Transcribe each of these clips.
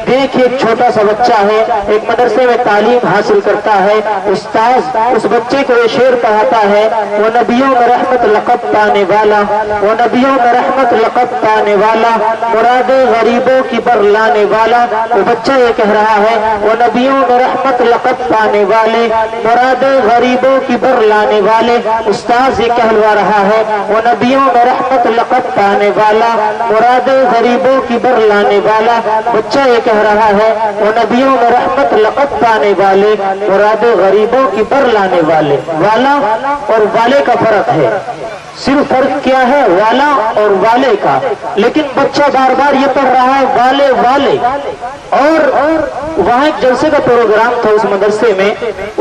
دیکھ ایک چھوٹا سا بچہ ہے، ایک مدرسے میں تعلیم حاصل کرتا ہے، استاذ اس بچے کو یہ شعر پڑھاتا ہے، وہ نبیوں میں رحمت لقب پانے والا، وہ نبیوں میں رحمت لقب پانے والا، مراد غریبوں کی بر لانے والا۔ وہ بچہ یہ کہہ رہا ہے وہ نبیوں میں رحمت لقب پانے والے، مراد غریبوں کی بر لانے والے۔ استاذ یہ کہلوا رہا ہے وہ نبیوں میں رحمت لقب پانے والا، مراد غریبوں کی بر لانے والا۔ بچہ یہ کہہ رہا ہے وہ نبیوں میں رحمت لقب پانے والے، مراد غریبوں کی بر لانے والے۔ والا اور والے کا فرق ہے، صرف فرق کیا ہے والا اور والے کا، لیکن بچہ بار بار یہ پڑھ رہا ہے والے والے۔ اور وہاں ایک جلسے کا پروگرام تھا اس مدرسے میں،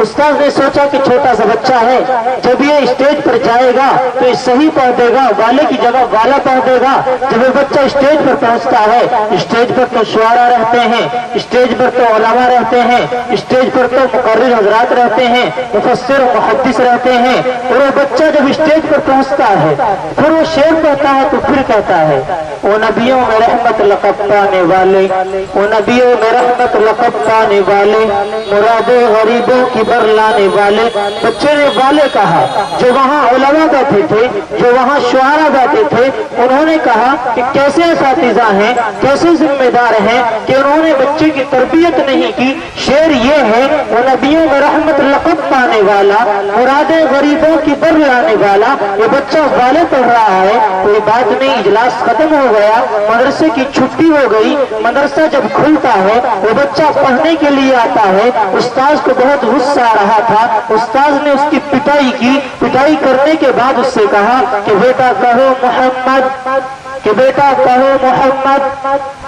استاد نے سوچا کہ چھوٹا سا بچہ ہے، جب یہ اسٹیج پر جائے گا تو یہ صحیح پڑھ دے گا، والے کی جگہ والا پڑھ دے گا۔ جب یہ بچہ اسٹیج پر پہنچتا ہے، اسٹیج پر تو شعراء رہتے ہیں، اسٹیج پر تو علماء رہتے ہیں، اسٹیج پر تو مقرر حضرات رہتے ہیں، مفسر و محدث رہتے ہیں، اور وہ بچہ جب اسٹیج پر پہنچتا ہے پھر وہ شعر کہتا ہے تو پھر کہتا ہے وہ نبیوں میں رحمت لقب پانے والے، وہ نبیوں میں رحمت لقب پانے والے، مراد غریبوں کی بر لانے والے۔ بچے نے والے کہا، جو وہاں علماء بیٹھے تھے، جو وہاں شعراء بیٹھے تھے، انہوں نے کہا کہ کیسے اساتذہ ہیں، کیسے ذمہ دار ہیں کہ انہوں نے بچے کی تربیت نہیں کی۔ شعر یہ ہے وہ نبیوں میں رحمت لقب پانے والا، مراد غریبوں کی بر لانے والا۔ یہ بچہ والے پڑھ رہا ہے، کوئی بات نہیں، اجلاس ختم ہو گیا، مدرسے کی چھٹی ہو گئی۔ مدرسہ جب کھلتا ہے وہ بچہ پڑھنے کے لیے آتا ہے، استاذ کو بہت غصہ آ رہا تھا، استاذ نے اس کی پٹائی کی۔ پٹائی کرنے کے بعد اس سے کہا کہ بیٹا کہو محمد، کہ بیٹا کہو محمد۔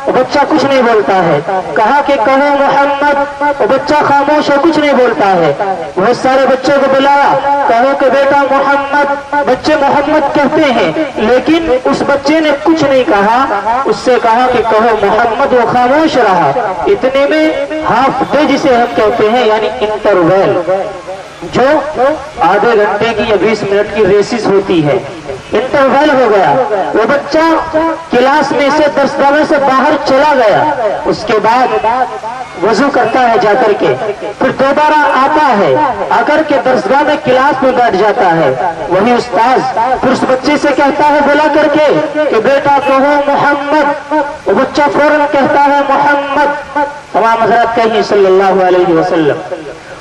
وہ بچہ کچھ نہیں بولتا ہے، کہا کہ کہو محمد، وہ بچہ خاموش ہے، کچھ نہیں بولتا ہے۔ بہت سارے بچوں کو بلایا، کہو کہ بیٹا محمد، بچے محمد کہتے ہیں، لیکن اس بچے نے کچھ نہیں کہا۔ اس سے کہا کہ کہو محمد، وہ خاموش رہا۔ اتنے میں ہاف ڈے جسے ہم کہتے ہیں یعنی انٹرویل، جو آدھے گھنٹے کی یا 20 منٹ کی ریسز ہوتی ہے، انٹرویل ہو گیا۔ وہ بچہ کلاس میں سے درسگاہ سے باہر چلا گیا، اس کے بعد وضو کرتا ہے جا کر کے، پھر دوبارہ آتا ہے، آ کر کے درسگاہ میں کلاس میں بیٹھ جاتا ہے۔ وہی استاذ پھر اس بچے سے کہتا ہے بلا کر کے کہ بیٹا کہو محمد، وہ بچہ فوراً کہتا ہے محمد، تمام حضرات کہیں صلی اللہ علیہ وسلم۔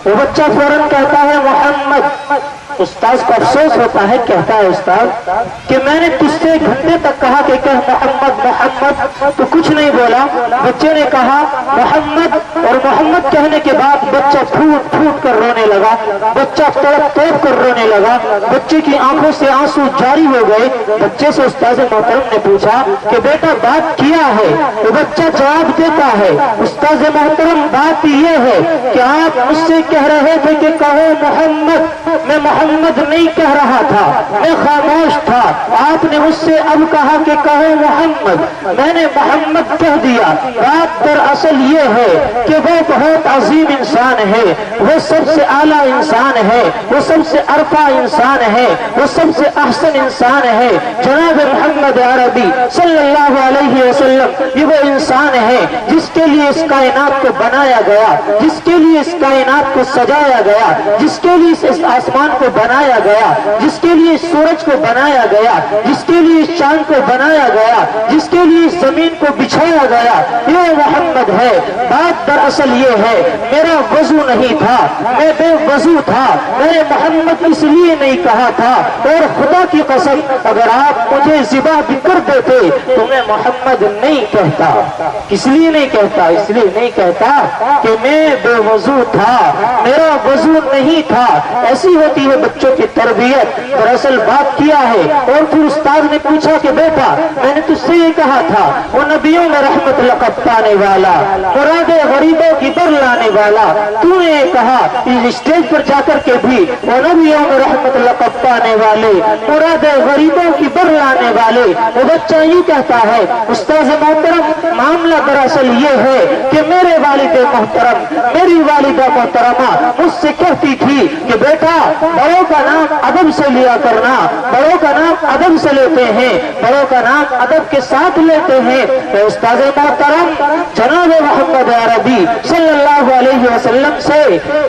وہ بچہ فوراً کہتا ہے محمد۔ استاذ کو افسوس ہوتا ہے، کہتا ہے استاد کہ میں نے تجھ سے گھنٹے تک کہا کہ کہہ محمد محمد، تو کچھ نہیں بولا۔ بچے نے کہا محمد، اور محمد کہنے کے بعد بچہ پھوٹ پھوٹ کر رونے لگا، بچہ تڑپ تڑپ کر رونے لگا، بچے کی آنکھوں سے آنسو جاری ہو گئے۔ بچے سے استاذ محترم نے پوچھا کہ بیٹا بات کیا ہے؟ وہ بچہ جواب دیتا ہے استاذ محترم بات یہ ہے کہ آپ مجھ سے کہہ رہے تھے کہ کہو محمد، میں محمد نہیں کہہ رہا تھا، میں خاموش تھا، آپ نے مجھ سے اب کہا کہ کہو محمد، میں نے محمد کہہ دیا۔ بات دراصل یہ ہے کہ وہ بہت عظیم انسان ہے، وہ سب سے اعلیٰ انسان ہے، وہ سب سے ارفع انسان ہے، وہ سب سے احسن انسان ہے۔ جناب محمد عربی صلی اللہ علیہ وسلم یہ وہ انسان ہے جس کے لیے اس کائنات کو بنایا گیا، جس کے لیے اس کائنات کو سجایا گیا، جس کے لیے اس آسمان کو بنایا گیا، جس کے لیے سورج کو بنایا گیا، جس کے لیے چاند کو بنایا گیا، جس کے لیے زمین کو بچھایا گیا، یہ محمد ہے۔ بات دراصل یہ ہے میرا وضو نہیں تھا، میں بے وضو تھا، میں نے محمد اس لیے نہیں کہا تھا، اور خدا کی قسم اگر آپ مجھے ذبح بھی کر دیتے تو میں محمد نہیں کہتا۔ کس لیے نہیں کہتا؟ اس لیے نہیں کہتا کہ میں بے وضو تھا، میرا وضو نہیں تھا۔ ایسی ہوتی ہے بچوں کی تربیت۔ دراصل بات کیا ہے، اور پھر استاد نے پوچھا کہ بیٹا میں نے تجھ سے یہ کہا تھا وہ نبیوں میں رحمت لقب پانے والا، مراد غریبوں کی بر لانے والا، تو نے یہ کہا اسٹیج پر جا کر کے بھی وہ نبیوں میں رحمت لقب پانے والے، مراد غریبوں کی بر لانے والے۔ وہ بچہ یوں کہتا ہے استاد محترم معاملہ دراصل یہ ہے کہ میرے والد محترم، میری والدہ محترمہ مجھ سے کہتی تھی کہ بیٹا بڑوں کا نام ادب سے لیا کرنا، بڑوں کا نام ادب سے لیتے ہیں، بڑوں کا نام ادب کے ساتھ لیتے ہیں۔ استاد محترم جناب محمد